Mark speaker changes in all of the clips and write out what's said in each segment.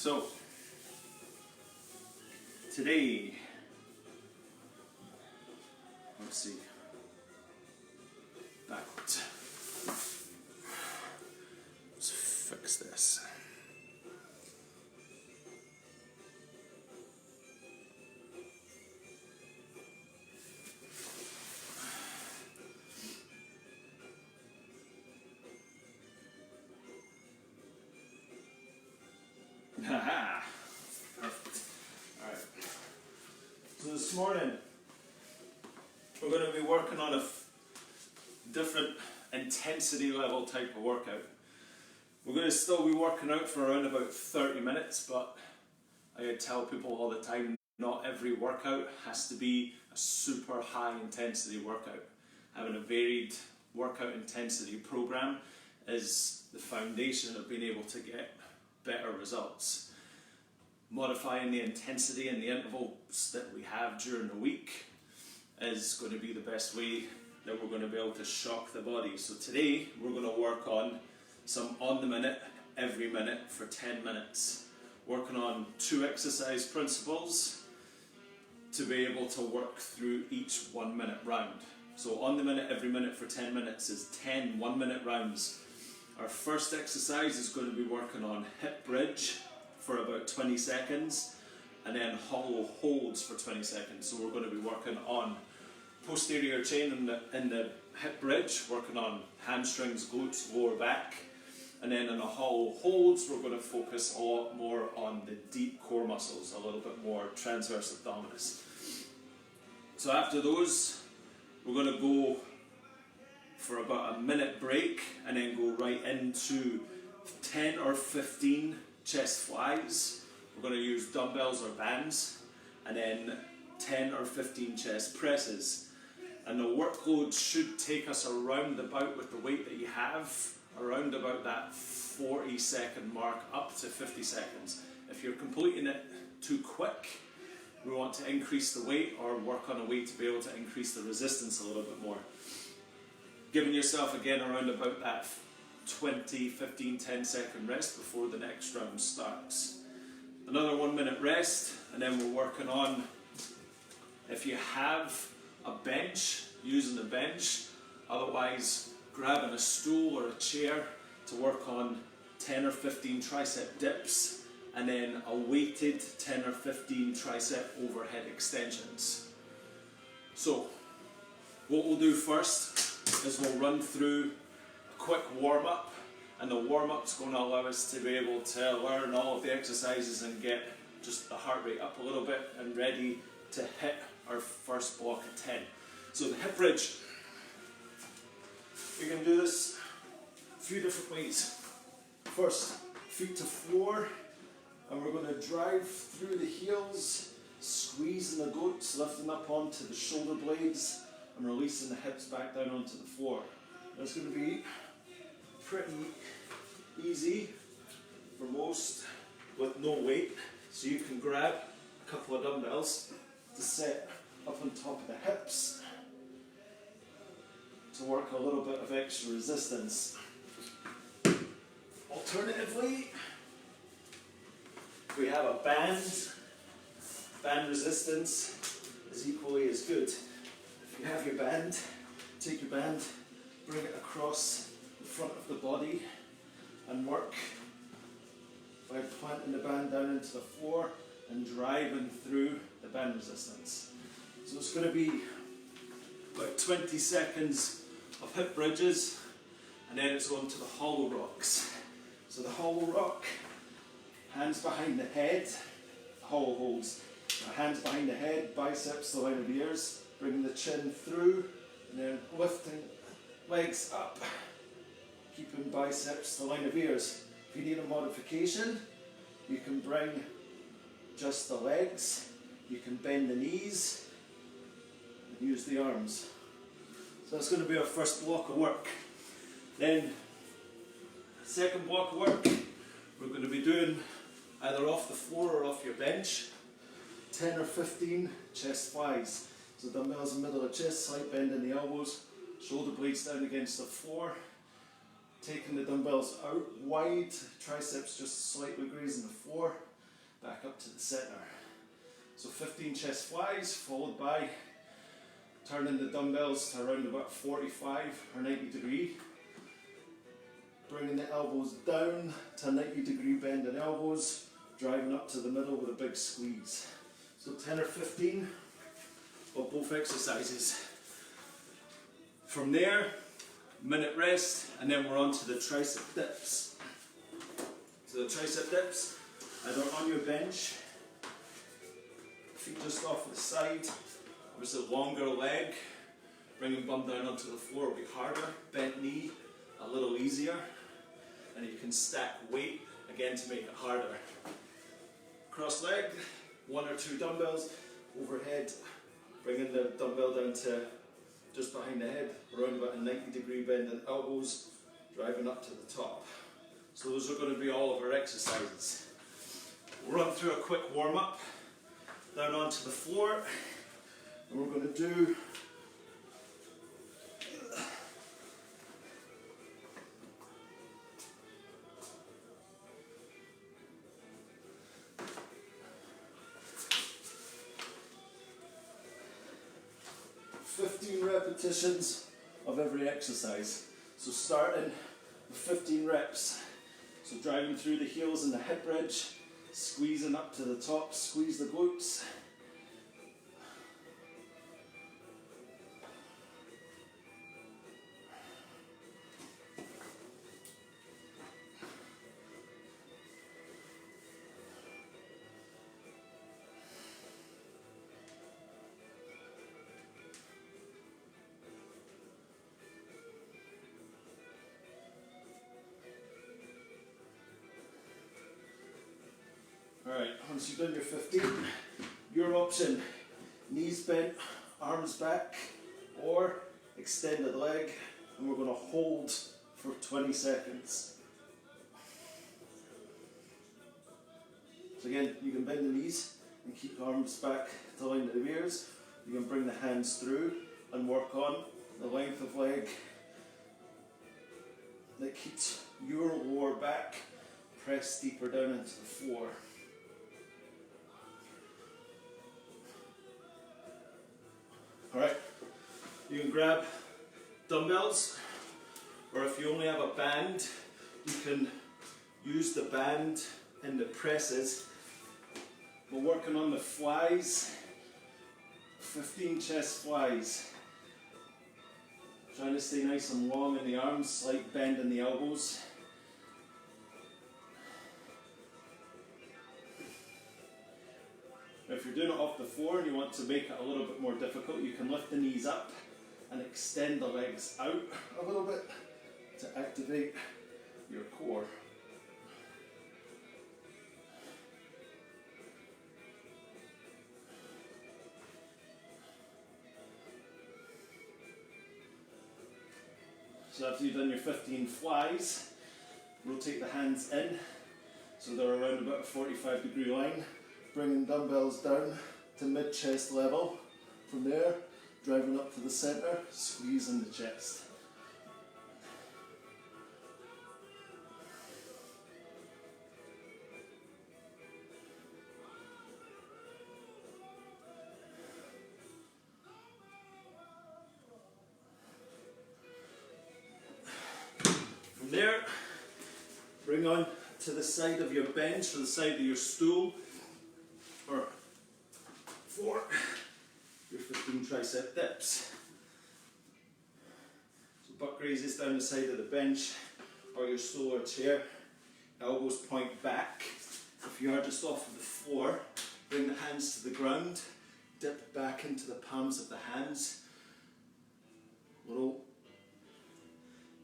Speaker 1: So, today, let's see, backwards. Let's fix this. Haha! Perfect. Alright. So this morning, we're going to be working on a different intensity level type of workout. We're going to still be working out for around about 30 minutes, but I tell people all the time, not every workout has to be a super high intensity workout. Having a varied workout intensity program is the foundation of being able to get better results. Modifying the intensity and the intervals that we have during the week is going to be the best way that we're going to be able to shock the body. So today we're going to work on some on the minute, every minute for 10 minutes. Working on 2 exercise principles to be able to work through each 1 minute round. So on the minute, every minute for 10 minutes is 10 1-minute rounds. Our first exercise is going to be working on hip bridge for about 20 seconds and then hollow holds for 20 seconds. So we're going to be working on posterior chain in the hip bridge, working on hamstrings, glutes, lower back. And then in the hollow holds, we're going to focus a lot more on the deep core muscles, a little bit more transverse abdominis. So after those, we're going to go for about a minute break and then go right into 10 or 15 chest flies. We're going to use dumbbells or bands, and then 10 or 15 chest presses. And the workload should take us around about, with the weight that you have, around about that 40-second mark up to 50 seconds. If you're completing it too quick, we want to increase the weight or work on a way to be able to increase the resistance a little bit more. Giving yourself again around about that 20, 15, 10-second rest before the next round starts. Another 1 minute rest, and then we're working on, if you have a bench, using the bench, otherwise grabbing a stool or a chair to work on 10 or 15 tricep dips, and then a weighted 10 or 15 tricep overhead extensions. So, what we'll do first is we'll run through a quick warm-up, and the warm-up's going to allow us to be able to learn all of the exercises and get just the heart rate up a little bit and ready to hit our first block of 10. So the hip bridge, we can do this a few different ways. First, feet to floor, and we're going to drive through the heels, squeezing the glutes, lifting up onto the shoulder blades, and releasing the hips back down onto the floor. That's going to be pretty easy for most with no weight. So you can grab a couple of dumbbells to set up on top of the hips to work a little bit of extra resistance. Alternatively, we have a band resistance is equally as good. If you have your band, take your band, bring it across the front of the body and work by planting the band down into the floor and driving through the band resistance. So it's going to be about 20 seconds of hip bridges, and then it's on to the hollow rocks. So the hollow rock, hands behind the head, hollow holds. Hands behind the head, biceps to the line of ears, bringing the chin through, and then lifting legs up, keeping biceps to the line of ears. If you need a modification, you can bring just the legs, you can bend the knees, and use the arms. So that's going to be our first block of work. Then, second block of work, we're going to be doing either off the floor or off your bench, 10 or 15 chest flies. So dumbbells in the middle of the chest, slight bend in the elbows, shoulder blades down against the floor, taking the dumbbells out wide, triceps just slightly grazing the floor, back up to the center. So 15 chest flies, followed by turning the dumbbells to around about 45 or 90 degree. Bringing the elbows down to a 90 degree bend in elbows, driving up to the middle with a big squeeze. So 10 or 15 of both exercises. From there, minute rest, and then we're on to the tricep dips. So the tricep dips, either on your bench, feet just off to the side, with a longer leg, bringing bum down onto the floor will be harder, bent knee a little easier, and you can stack weight again to make it harder. Cross leg, 1 or 2 dumbbells overhead, bringing the dumbbell down to just behind the head, around about a 90 degree bend in elbows, driving up to the top. So those are going to be all of our exercises. We'll run through a quick warm up, down onto the floor, and we're going to do 15 repetitions of every exercise. So starting with 15 reps. So driving through the heels and the hip bridge, squeezing up to the top, squeeze the glutes. Alright, once you've done your 15, your option, knees bent, arms back, or extended leg, and we're going to hold for 20 seconds. So again, you can bend the knees and keep the arms back to the line of the ears. You can bring the hands through and work on the length of leg that keeps your lower back pressed deeper down into the floor. Alright, you can grab dumbbells, or if you only have a band, you can use the band in the presses. We're working on the flies, 15 chest flies. Trying to stay nice and long in the arms, slight bend in the elbows. If you're doing it off the floor and you want to make it a little bit more difficult, you can lift the knees up and extend the legs out a little bit to activate your core. So after you've done your 15 flies, rotate the hands in so they're around about a 45 degree line. Bringing dumbbells down to mid-chest level. From there, driving up to the center, squeezing the chest. From there, bring on to the side of your bench, or the side of your stool, or for your 15 tricep dips. So butt raises down the side of the bench or your stool or chair, elbows point back. If you are just off of the floor, bring the hands to the ground, dip back into the palms of the hands, little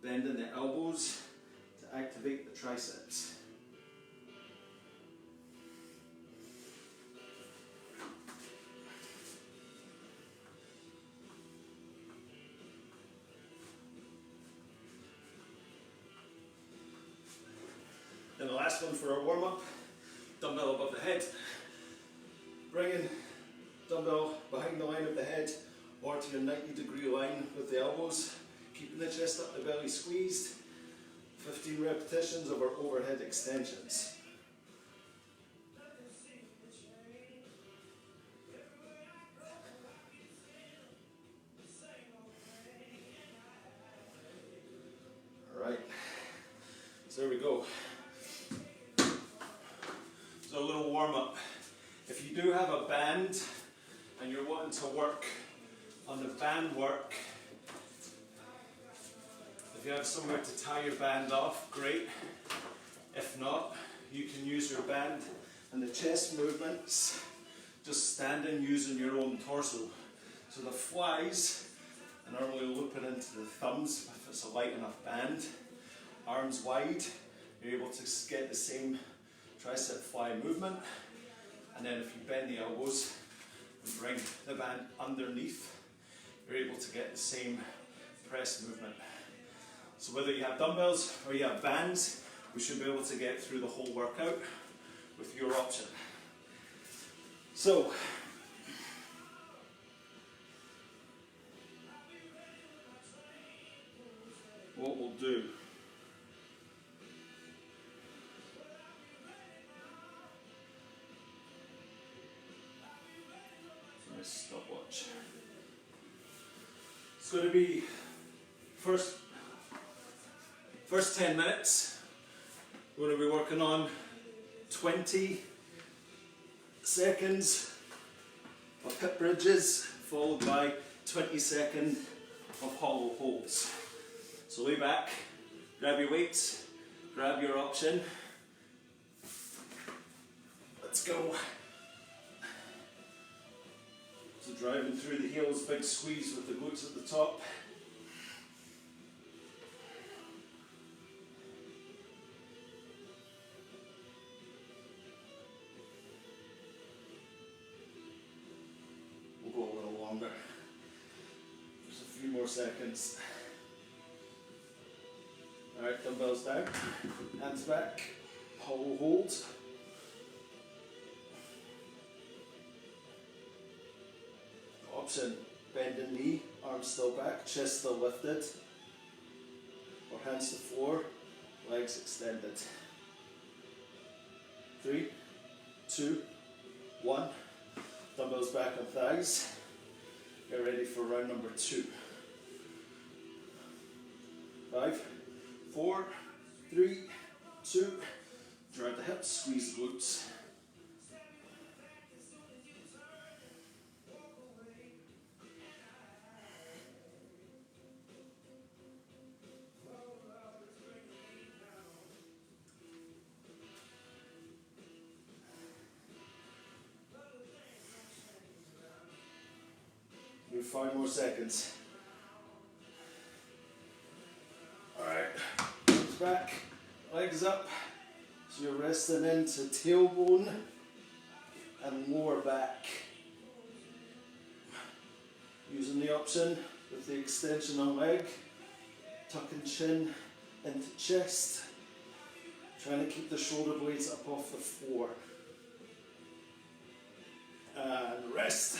Speaker 1: bend in the elbows to activate the triceps. And the last one for our warm-up, dumbbell above the head. Bringing dumbbell behind the line of the head or to your 90 degree line with the elbows, keeping the chest up, the belly squeezed. 15 repetitions of our overhead extensions. go. So a little warm up. If you do have a band and you're wanting to work on the band work, if you have somewhere to tie your band off, great. If not, you can use your band and the chest movements just standing using your own torso. So the flies, I normally loop it into the thumbs if it's a light enough band. Arms wide, you're able to get the same tricep fly movement. And then if you bend the elbows and bring the band underneath, you're able to get the same press movement. So whether you have dumbbells or you have bands, we should be able to get through the whole workout with your option. So, what we'll do, nice stopwatch. It's going to be first 10 minutes. We're going to be working on 20 seconds of hip bridges, followed by 20 seconds of hollow holds. So lay back, grab your weights, grab your option. Let's go. So driving through the heels, big squeeze with the glutes at the top. We'll go a little longer. Just a few more seconds. Alright, dumbbells down, hands back, hollow hold. Option, bend the knee, arms still back, chest still lifted. Or hands to floor, legs extended. 3, 2, 1. Dumbbells back on thighs. Get ready for round number 2. 5, 4, 3, 2. Drive the hips, squeeze the glutes. Do 5 more seconds. Alright, arms back, legs up. So you're resting into tailbone and lower back. Using the option with the extension on leg, tucking chin into chest. Trying to keep the shoulder blades up off the floor. And rest.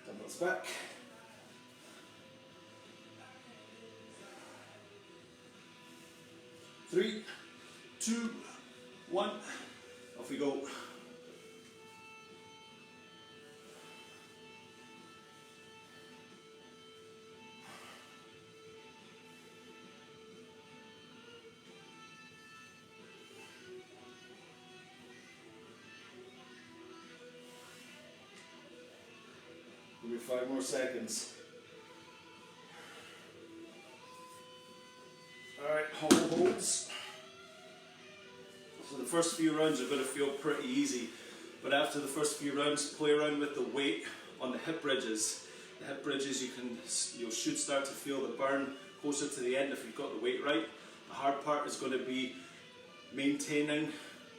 Speaker 1: Dumbbells back. Three, 2, 1. Off we go. Give me 5 more seconds. Alright, hollow holds. So the first few rounds are going to feel pretty easy, but after the first few rounds, play around with the weight on the hip bridges. The hip bridges, you should start to feel the burn closer to the end if you've got the weight right. The hard part is going to be maintaining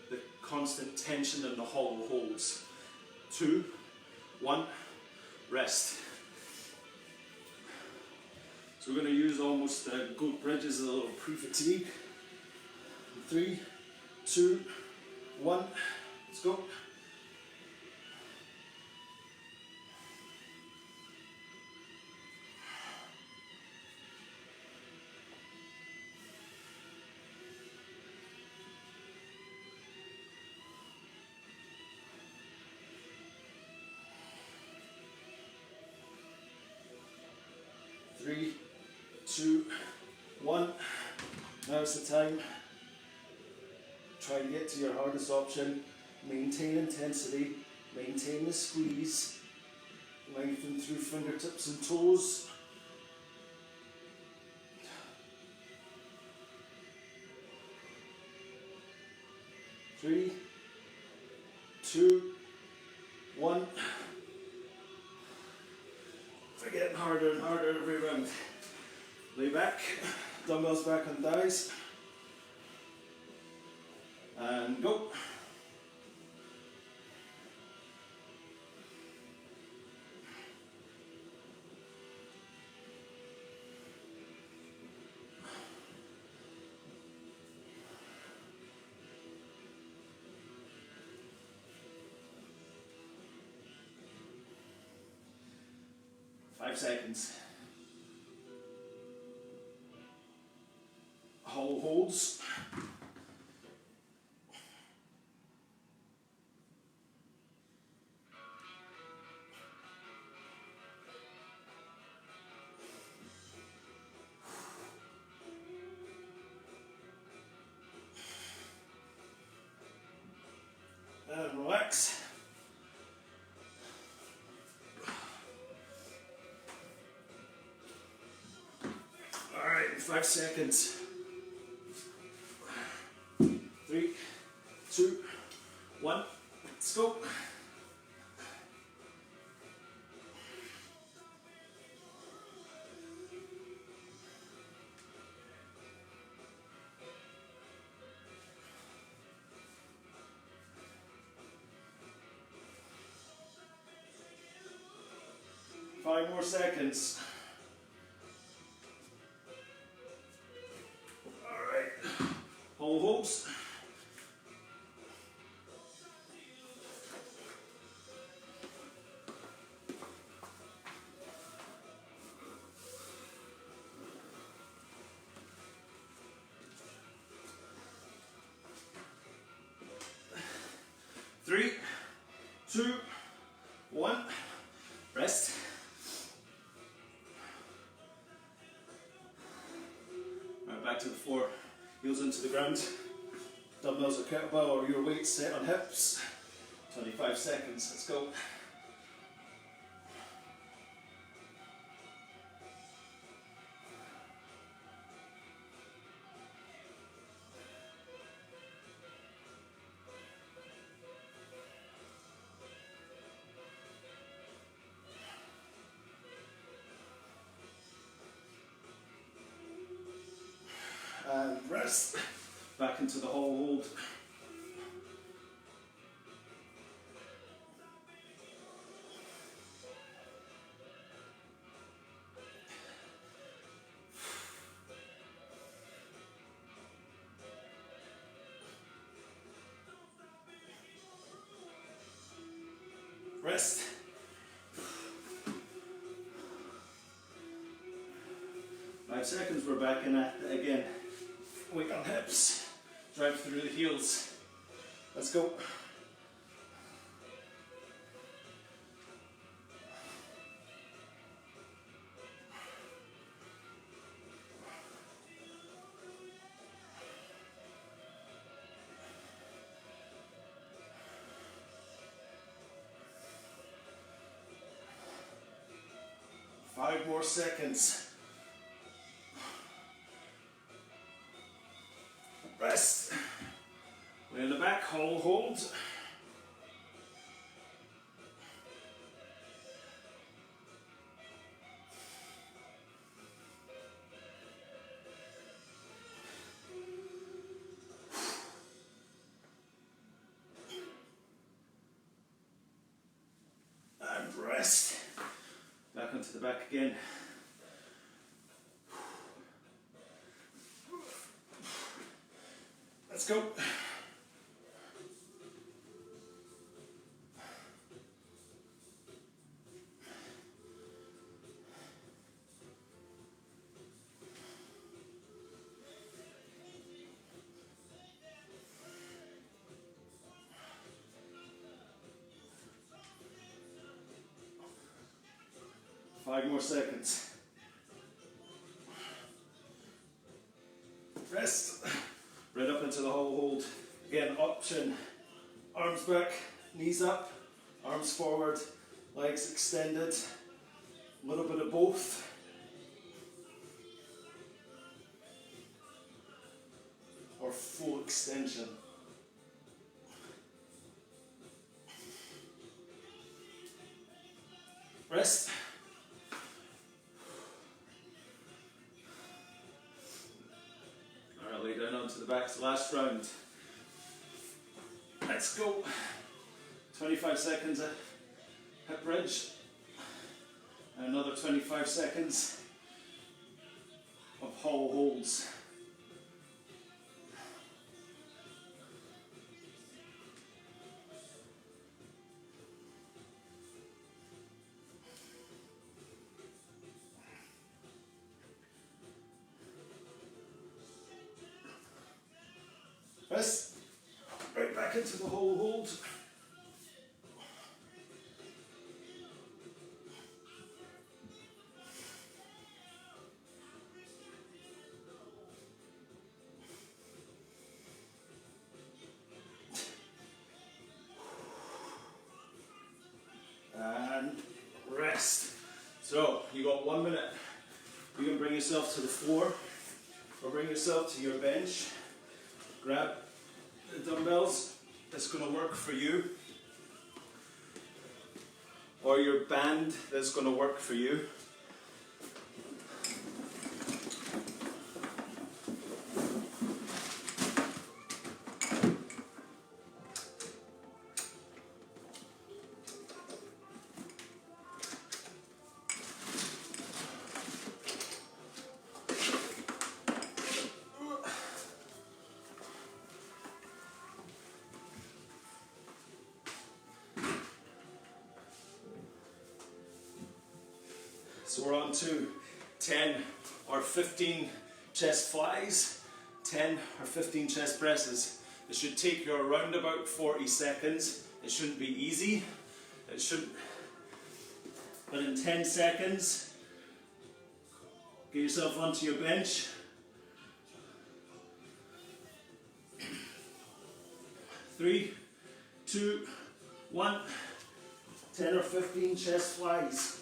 Speaker 1: the constant tension in the hollow holds. 2, 1, rest. So we're going to use almost goat bridges as a little pre-fatigue. 3, 2, 1, let's go. Three, 2, 1. Now's the time. try to get to your hardest option. Maintain intensity, maintain the squeeze, lengthen through fingertips and toes. 3, 2, 1. We're getting harder and harder every round. Lay back, dumbbells back on thighs, and go. Five seconds. Hollow holds. And relax. All right, 5 seconds. 3, 2, 1. Let's go. Five more seconds. All right. Hold holds. Three, 2, 1. Rest. Alright, back to the floor. Heels into the ground. Dumbbells or kettlebell or your weight set on hips. 25 seconds. Let's go. And rest. Back into the whole hold. Rest. Five seconds, we're back in it again. Weight on hips, drive through the heels. Let's go. Five more seconds. Rest. Lay on the back, hollow hold. And rest. Back onto the back again. Let's go. Five more seconds. Rest. Right up into the whole hold. Again, option, arms back, knees up, arms forward, legs extended, a little bit of both. Or full extension. Rest. Alright, lay down onto the backs, last round. Let's go. 25 seconds of hip bridge. And another 25 seconds of hollow holds. Rest. Right back into the hollow hold. And rest. So, you got 1 minute. You can bring yourself to the floor or bring yourself to your bench. Grab the dumbbells that's going to work for you, or your band that's going to work for you. So we're on to 10 or 15 chest flies, 10 or 15 chest presses. It should take you around about 40 seconds. It shouldn't be easy. It shouldn't. But in 10 seconds, get yourself onto your bench. 3, 2, 1. 10 or 15 chest flies.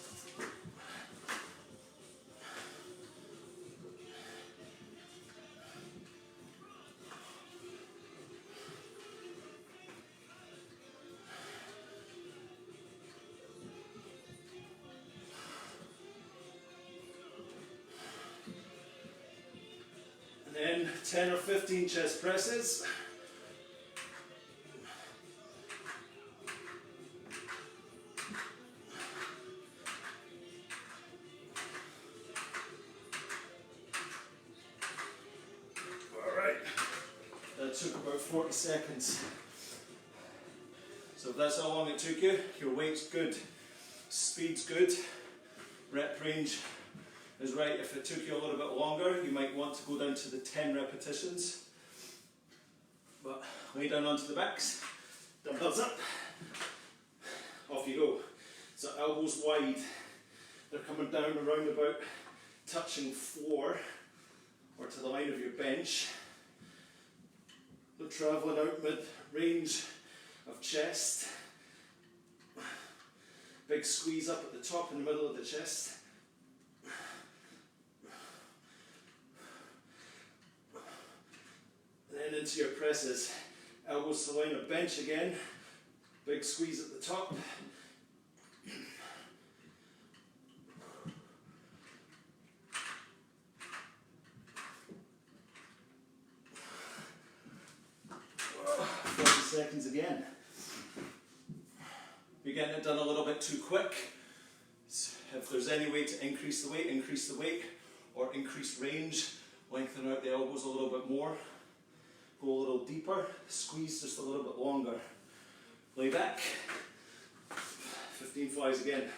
Speaker 1: And then 10 or 15 chest presses. That took about 40 seconds. So if that's how long it took you, your weight's good, speed's good, rep range is right. If it took you a little bit longer, you might want to go down to the 10 repetitions. But lay down onto the backs, dumbbells up, off you go. So elbows wide, they're coming down around about touching floor or to the line of your bench. They're travelling out mid-range of chest. Big squeeze up at the top in the middle of the chest. Then into your presses. Elbows to the line of bench again. Big squeeze at the top. Seconds again. You're getting it done a little bit too quick. If there's any way to increase the weight, or increase range, lengthen out the elbows a little bit more, go a little deeper, squeeze just a little bit longer. Lay back, 15 flies again.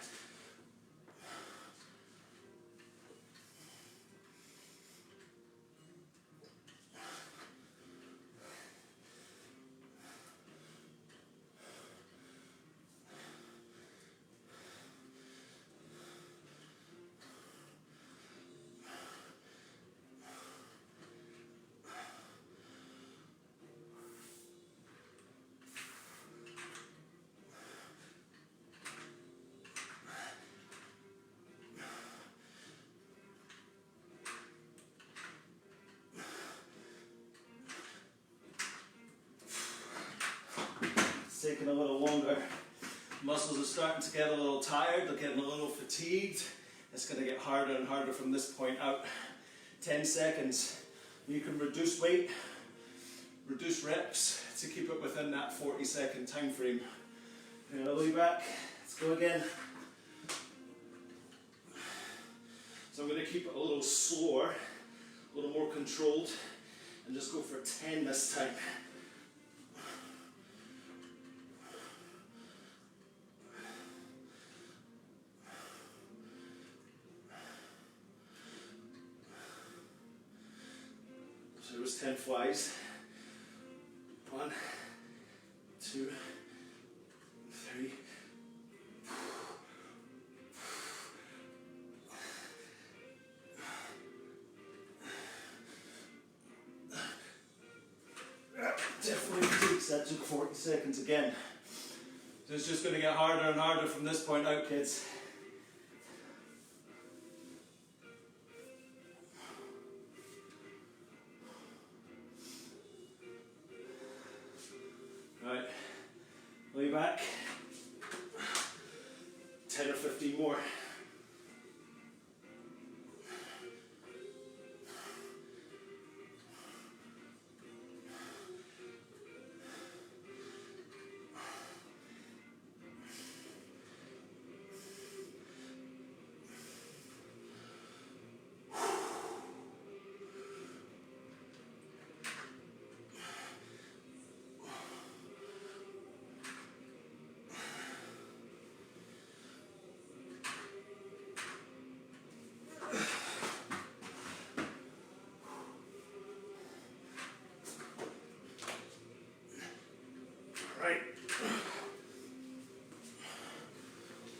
Speaker 1: shoulder. Muscles are starting to get a little tired, they're getting a little fatigued. It's going to get harder and harder from this point out. 10 seconds. You can reduce weight, reduce reps to keep it within that 40-second time frame. And all the way back. Let's go again. So I'm going to keep it a little slower, a little more controlled, and just go for 10 this time. So it was 10 flies. 1, 2, 3. Definitely takes that took 40 seconds again. So it's just going to get harder and harder from this point out, kids. Right, lay back. 10 or 15 more. Right.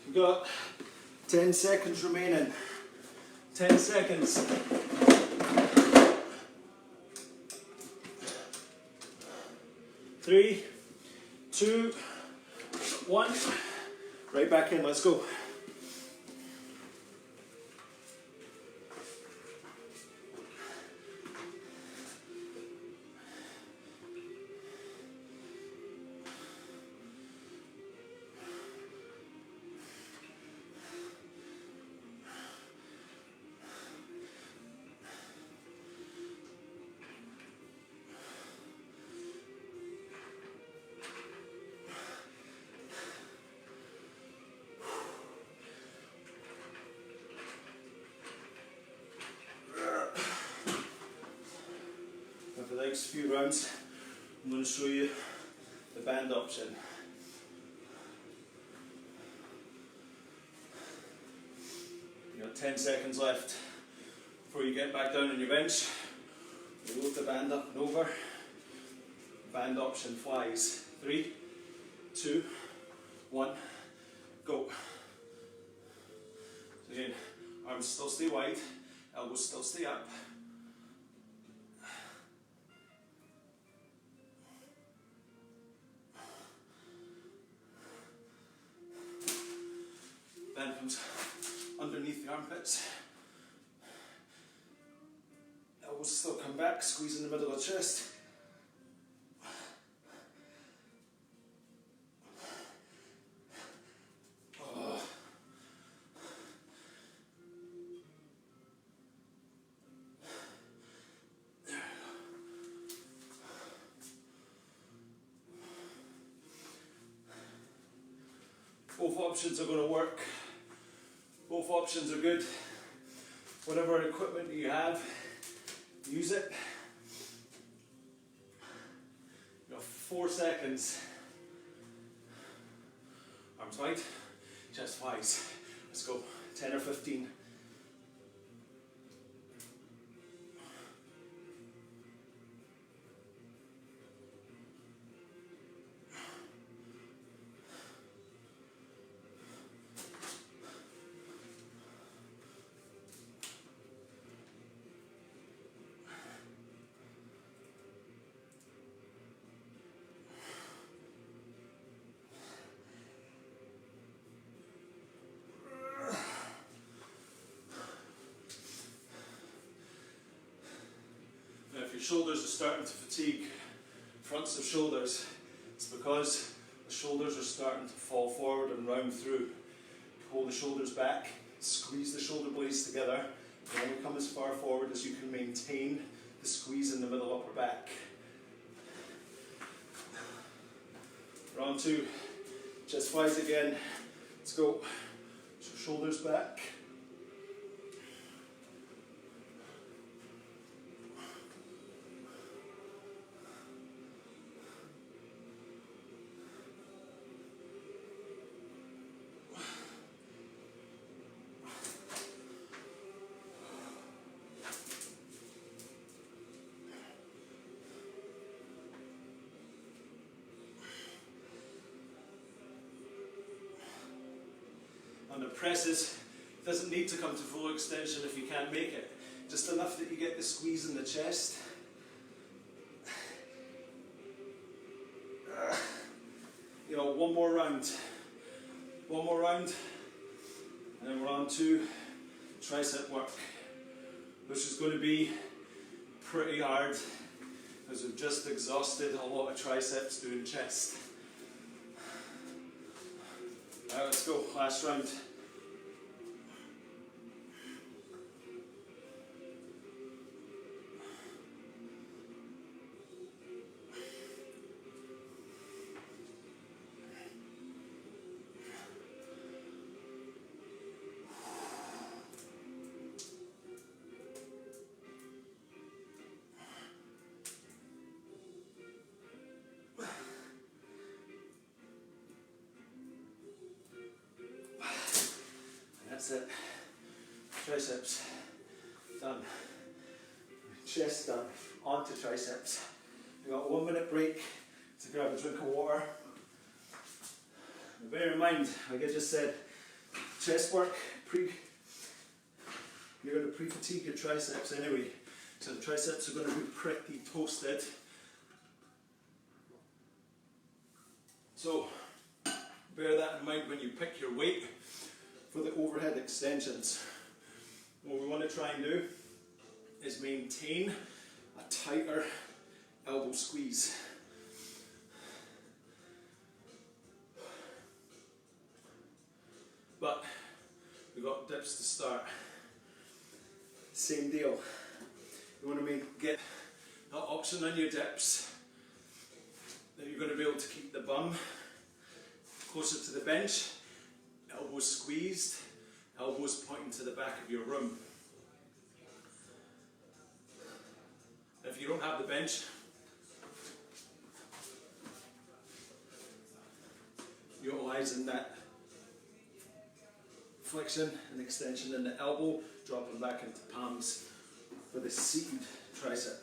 Speaker 1: We've got 10 seconds remaining. 10 seconds. 3, 2, 1. Right back in, let's go. For the next few rounds, I'm going to show you the band option. You got 10 seconds left before you get back down on your bench. You load the band up and over. Band option flies. 3, 2, 1, go. So again, arms still stay wide, elbows still stay up. Band comes underneath the armpits. Elbows still come back, squeeze in the middle of the chest. Both options are going to work. Both options are good. Whatever equipment you have, use it. You got 4 seconds. Arms wide, chest flies. Let's go. 10 or 15. If your shoulders are starting to fatigue, fronts of shoulders, it's because the shoulders are starting to fall forward and round through. Pull the shoulders back, squeeze the shoulder blades together, and only come as far forward as you can maintain the squeeze in the middle upper back. Round two, chest flies again. Let's go. So shoulders back. On the presses, it doesn't need to come to full extension if you can't make it. Just enough that you get the squeeze in the chest. You know, one more round. One more round. And then we're on to tricep work, which is going to be pretty hard because we've just exhausted a lot of triceps doing chest. Alright, let's go, last round. That's it. Triceps done. Chest done. On to triceps. We've got a 1 minute break to grab a drink of water. Now bear in mind, like I just said, chest work, you're going to pre-fatigue your triceps anyway. So the triceps are going to be pretty toasted. So bear that in mind when you pick your weight for the overhead extensions. What we want to try and do is maintain a tighter elbow squeeze. But we've got dips to start. Same deal. You want to get that option on your dips that you're going to be able to keep the bum closer to the bench. Elbows squeezed, elbows pointing to the back of your room. If you don't have the bench, utilizing that flexion and extension in the elbow, dropping back into palms for the seated tricep.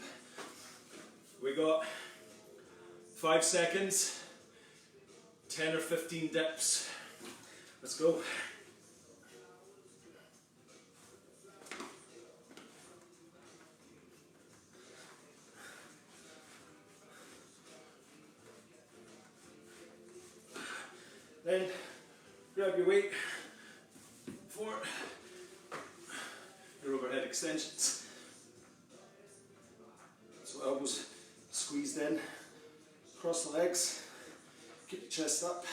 Speaker 1: We got 5 seconds, 10 or 15 dips. Let's go. Then grab your weight for your overhead extensions. So elbows squeezed in, cross the legs, keep the chest up.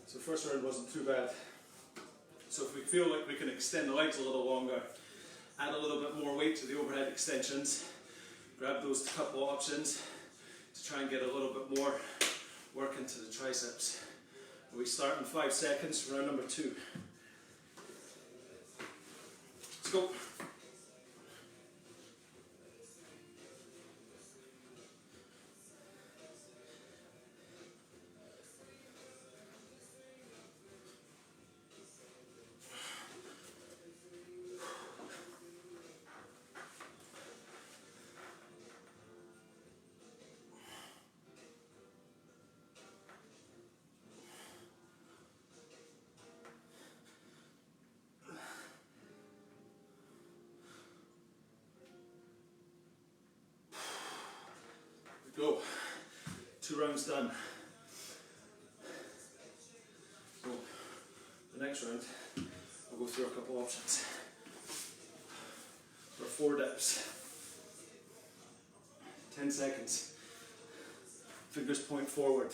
Speaker 1: So the first round wasn't too bad. So if we feel like we can extend the legs a little longer, add a little bit more weight to the overhead extensions, grab those couple options to try and get a little bit more work into the triceps. We start in 5 seconds, round number 2. Let's go. Go. 2 rounds done. So the next round, I'll go through a couple options. For 4 dips. 10 seconds. Fingers point forward.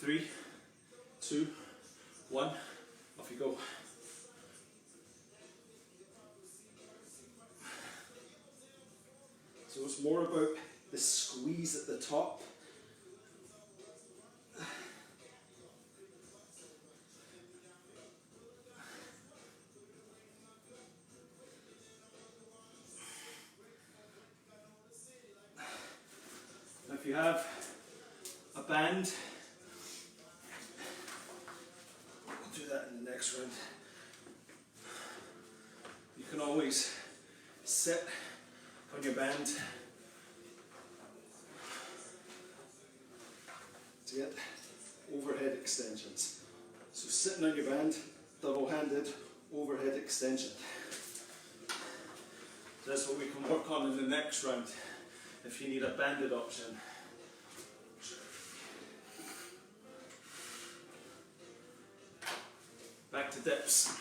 Speaker 1: 3, 2, 1, off you go. So it's more about the squeeze at the top. Now if you have a band, we'll do that in the next round. You can always sit on your band to get overhead extensions. So sitting on your band, double-handed overhead extension. That's what we can work on in the next round if you need a banded option. Back to dips.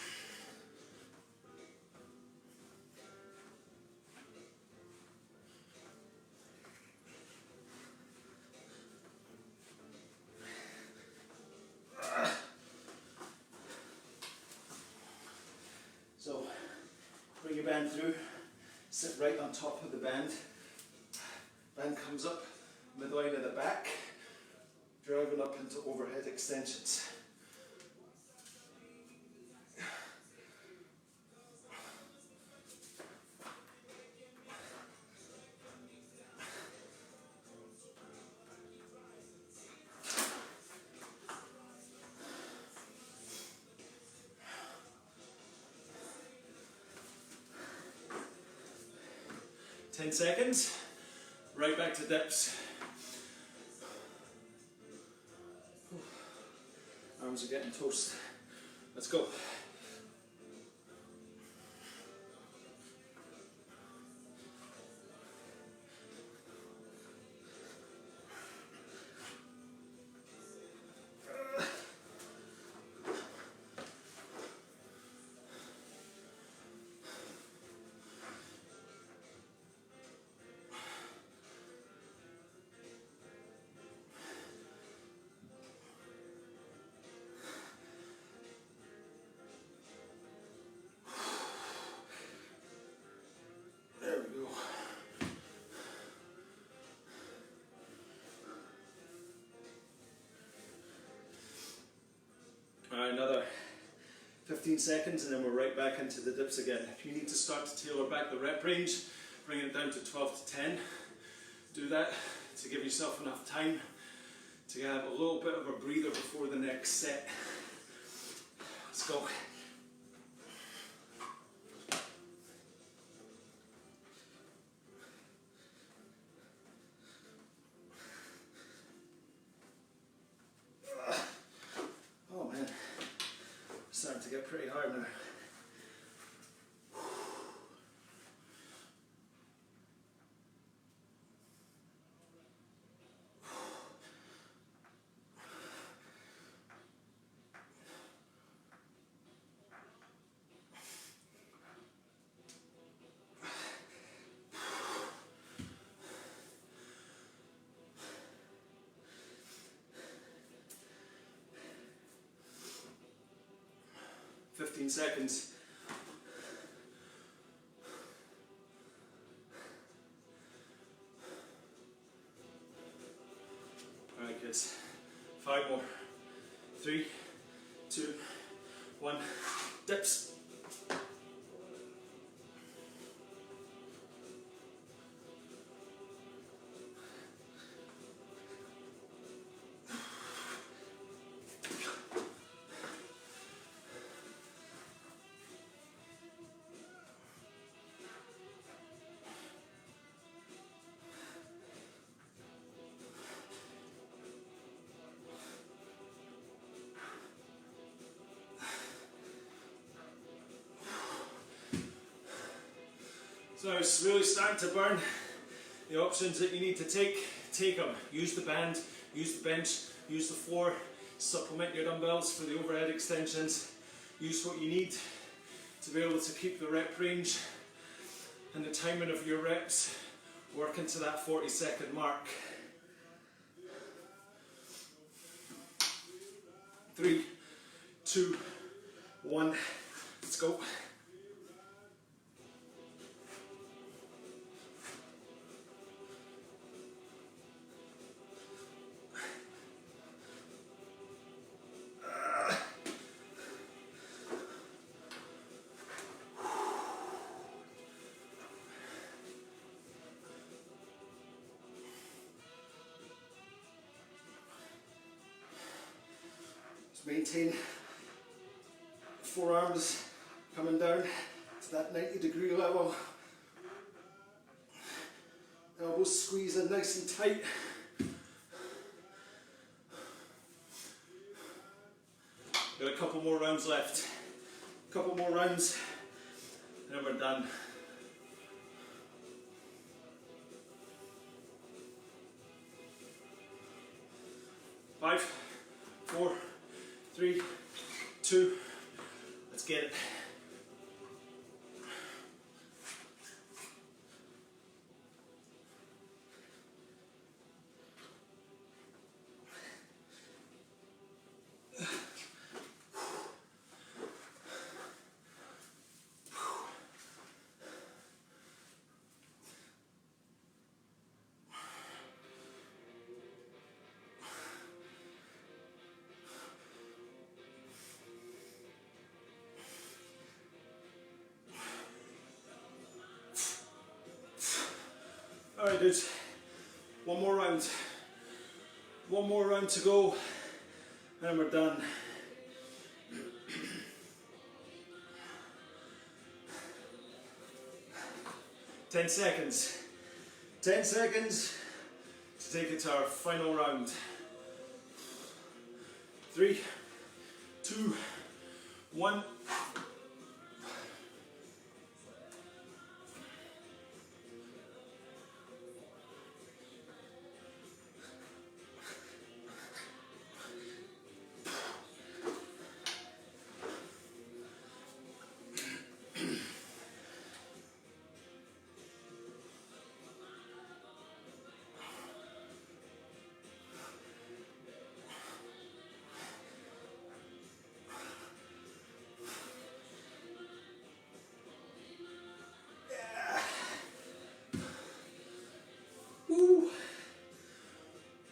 Speaker 1: So bring your band through, sit right on top of the band. Band comes up midline of the back, driving up into overhead extensions. Ten seconds, right back to dips. Arms are getting toast. Let's go. There we go. Alright, another 15 seconds and then we're right back into the dips again. If you need to start to tailor back the rep range, bring it down to 12 to 10. Do that to give yourself enough time to have a little bit of a breather before the next set. Let's go. Oh man, starting to get pretty hard now. Fifteen seconds. All right, kids. 5 more. 3, 2, 1. Dips. So it's really starting to burn. The options that you need to take them. Use the band, use the bench, use the floor, Supplement your dumbbells for the overhead extensions. Use what you need to be able to keep the rep range and the timing of your reps working to that 40-second mark. 3, 2, 1, let's go. Maintain forearms coming down to that 90-degree level. Elbows squeeze in nice and tight. Got a couple more rounds left. A couple more rounds and then we're done. Five, 4, 3, 2, let's get it. Alright dudes, one more round. One more round to go and we're done. Ten seconds. 10 seconds to take it to our final round. 3, 2, 1.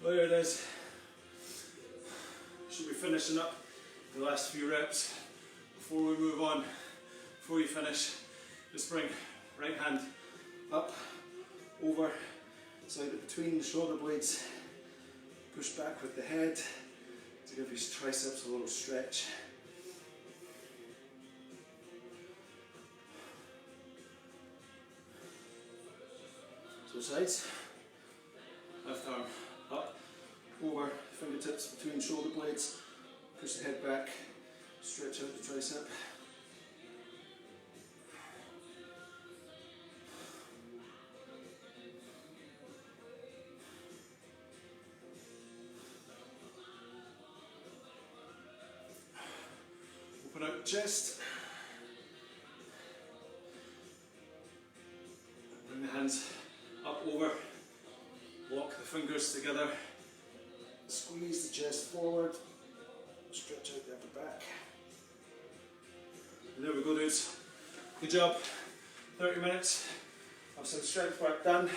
Speaker 1: There it is. Should be finishing up the last few reps. Before we move on, before you finish, just bring right hand up, over, slide it between the shoulder blades, push back with the head to give your triceps a little stretch. So sides, left arm up, over, fingertips between shoulder blades, push the head back, stretch out the tricep. Open out the chest. Bring the hands up over, lock the fingers together, squeeze the chest forward, stretch out the upper back. And there we go dudes, good job, 30 minutes of some strength work done.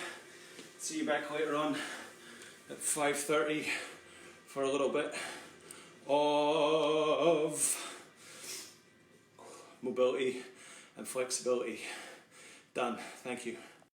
Speaker 1: See you back later on at 5:30 for a little bit of mobility and flexibility. Done, thank you.